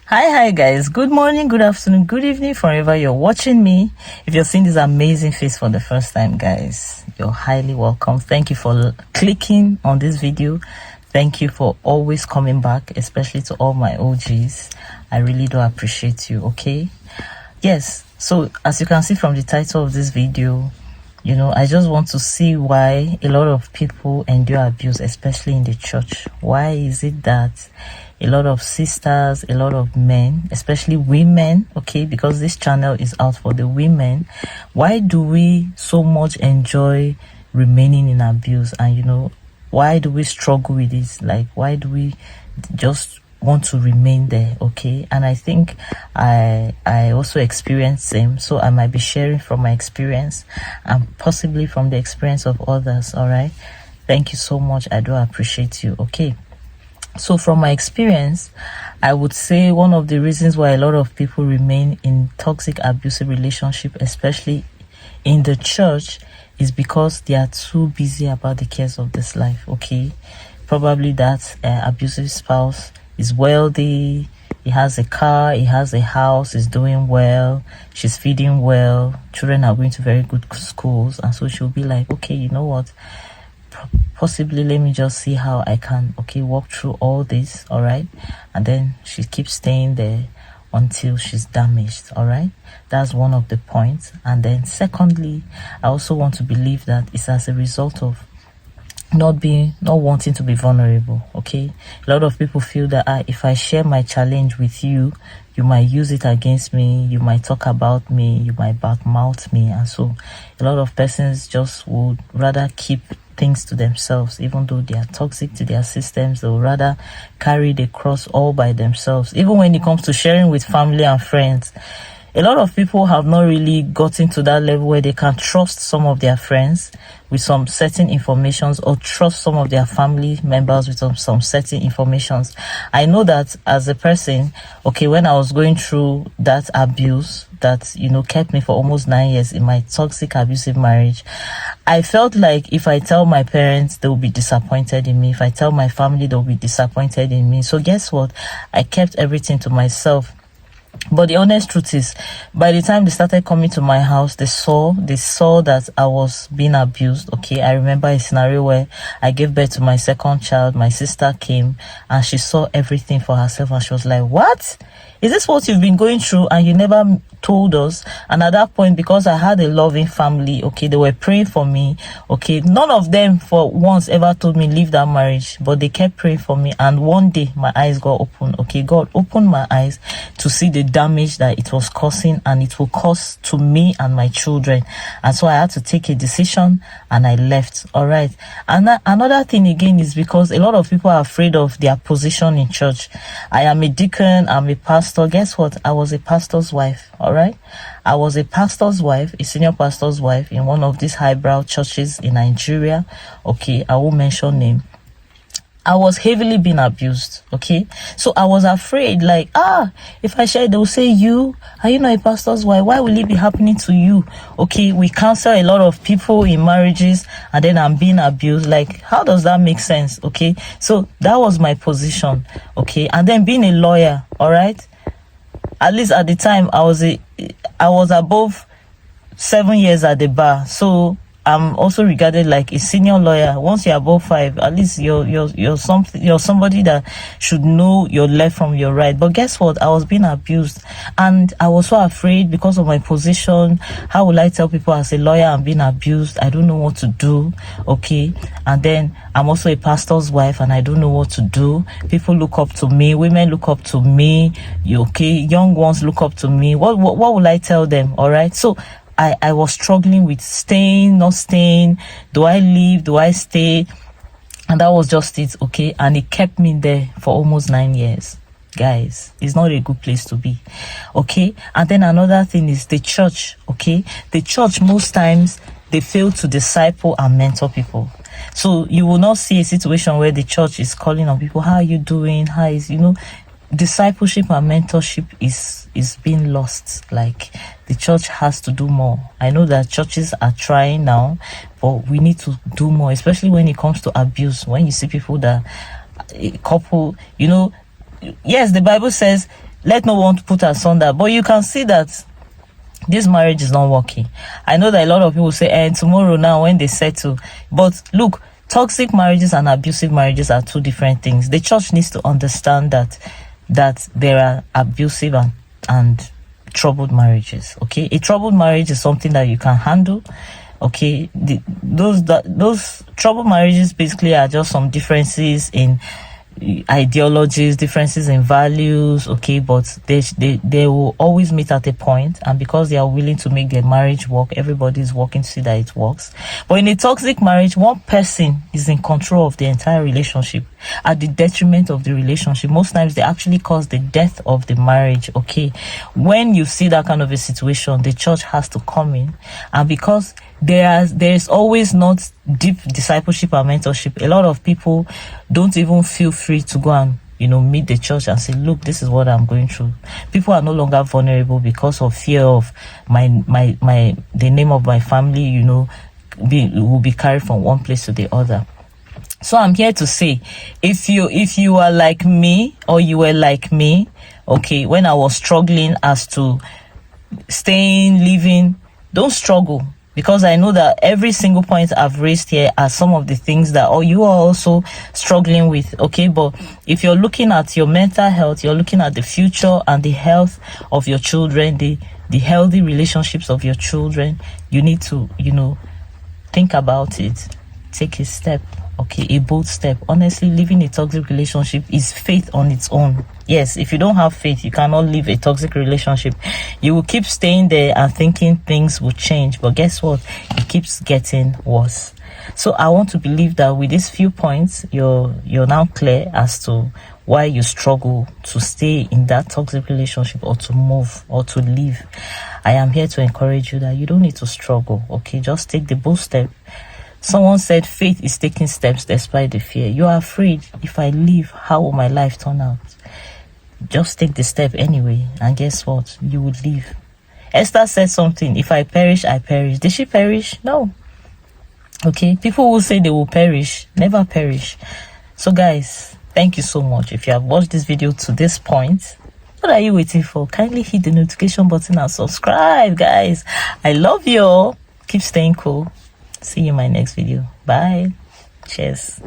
Hi guys. Good morning, good afternoon, good evening, wherever you're watching me. If you're seeing this amazing face for the first time, guys, you're highly welcome. Thank you for clicking on this video. Thank you for always coming back, especially to all my OGs. I really do appreciate you. Okay, yes, so as you can see from the title of this video, I just want to see why a lot of people endure abuse, especially in the church. Why is it that a lot of sisters, a lot of men, especially women, okay, because this channel is out for the women, why do we so much enjoy remaining in abuse? And why do we struggle with it? Like, why do we just want to remain there? Okay, and I think I also experienced same, so I might be sharing from my experience and possibly from the experience of others. All right, thank you so much. I do appreciate you. Okay, so from my experience, I would say one of the reasons why a lot of people remain in toxic abusive relationship, especially in the church, is because they are too busy about the cares of this life. Okay, probably that abusive spouse is wealthy, he has a car, he has a house, he's doing well, she's feeding well, children are going to very good schools, and so she'll be like, okay, you know what, possibly let me just see how I can walk through all this. All right, and then she keeps staying there until she's damaged. All right, that's one of the points. And then secondly, I also want to believe that it's as a result of not wanting to be vulnerable. Okay, a lot of people feel that if I share my challenge with you, you might use it against me, you might talk about me, you might badmouth me, and so a lot of persons just would rather keep things to themselves. Even though they are toxic to their systems, they'll rather carry the cross all by themselves. Even when it comes to sharing with family and friends, a lot of people have not really gotten to that level where they can trust some of their friends with some certain informations, or trust some of their family members with some certain informations. I know that as a person, when I was going through that abuse that kept me for almost 9 years in my toxic abusive marriage, I felt like if I tell my parents, they will be disappointed in me. If I tell my family, they'll be disappointed in me. So guess what? I kept everything to myself. But the honest truth is, by the time they started coming to my house, they saw that I was being abused. Okay, I remember a scenario where I gave birth to my second child. My sister came and she saw everything for herself, and she was like, "What? Is this what you've been going through and you never told us?" And at that point, because I had a loving family, they were praying for me. None of them for once ever told me leave that marriage, but they kept praying for me. And one day my eyes got open. God opened my eyes to see the damage that it was causing, and it will cause to me and my children. And so I had to take a decision and I left. All right. And another thing again is because a lot of people are afraid of their position in church. I am a deacon, I'm a pastor. Guess what? I was a pastor's wife. All right, I was a pastor's wife, a senior pastor's wife in one of these highbrow churches in Nigeria. I won't mention name. I was heavily being abused. So I was afraid, like, if I share, they will say, are you not a pastor's wife? Why will it be happening to you? We counsel a lot of people in marriages, and then I'm being abused. Like, how does that make sense? So that was my position. And then being a lawyer, all right, at least at the time I was above 7 years at the bar, so I'm also regarded like a senior lawyer. Once you're above 5, at least you're somebody that should know your left from your right. But guess what? I was being abused, and I was so afraid because of my position. How will I tell people as a lawyer I'm being abused? I don't know what to do. And then I'm also a pastor's wife, and I don't know what to do. People look up to me. Women look up to me. Young ones look up to me. What will I tell them? All right. So I was struggling with staying, not staying. Do I leave? Do I stay? And that was just it. And it kept me there for almost 9 years. Guys, it's not a good place to be. And then another thing is the church. The church, most times, they fail to disciple and mentor people. So you will not see a situation where the church is calling on people. How are you doing? How is, discipleship and mentorship is being lost. Like, the church has to do more. I know that churches are trying now, but we need to do more, especially when it comes to abuse. When you see people that a couple, yes, the Bible says let no one put asunder. But you can see that this marriage is not working. I know that a lot of people say, and tomorrow now when they settle. But look, toxic marriages and abusive marriages are two different things. The church needs to understand that there are abusive and troubled marriages. Okay, a troubled marriage is something that you can handle. Okay, those troubled marriages basically are just some differences in ideologies, differences in values. Okay, but they will always meet at a point, and because they are willing to make their marriage work, everybody is working to see that it works. But in a toxic marriage, one person is in control of the entire relationship at the detriment of the relationship. Most times they actually cause the death of the marriage. Okay, when you see that kind of a situation, the church has to come in, and because there is always not deep discipleship and mentorship, a lot of people don't even feel free to go and meet the church and say, look, this is what I'm going through. People are no longer vulnerable because of fear of the name of my family will be carried from one place to the other. So I'm here to say, if you are like me, or you were like me, okay, when I was struggling as to staying, living, don't struggle. Because I know that every single point I've raised here are some of the things that you are also struggling with. Okay, but if you're looking at your mental health, you're looking at the future and the health of your children, the healthy relationships of your children, you need to, think about it. Take a step. Okay, a bold step. Honestly, living a toxic relationship is faith on its own. Yes, if you don't have faith, you cannot live a toxic relationship. You will keep staying there and thinking things will change, but guess what? It keeps getting worse. So I want to believe that with these few points, you're now clear as to why you struggle to stay in that toxic relationship, or to move, or to leave. I am here to encourage you that you don't need to struggle. Okay, just take the bold step. Someone said faith is taking steps despite the fear. You are afraid, if I leave, how will my life turn out? Just take the step anyway, and guess what? You would leave. Esther said something, if I perish, I perish. Did she perish? No. Okay, people who say they will perish never perish. So guys, thank you so much. If you have watched this video to this point, what are you waiting for? Kindly hit the notification button and subscribe, guys. I love you all. Keep staying cool. See you in my next video. Bye. Cheers.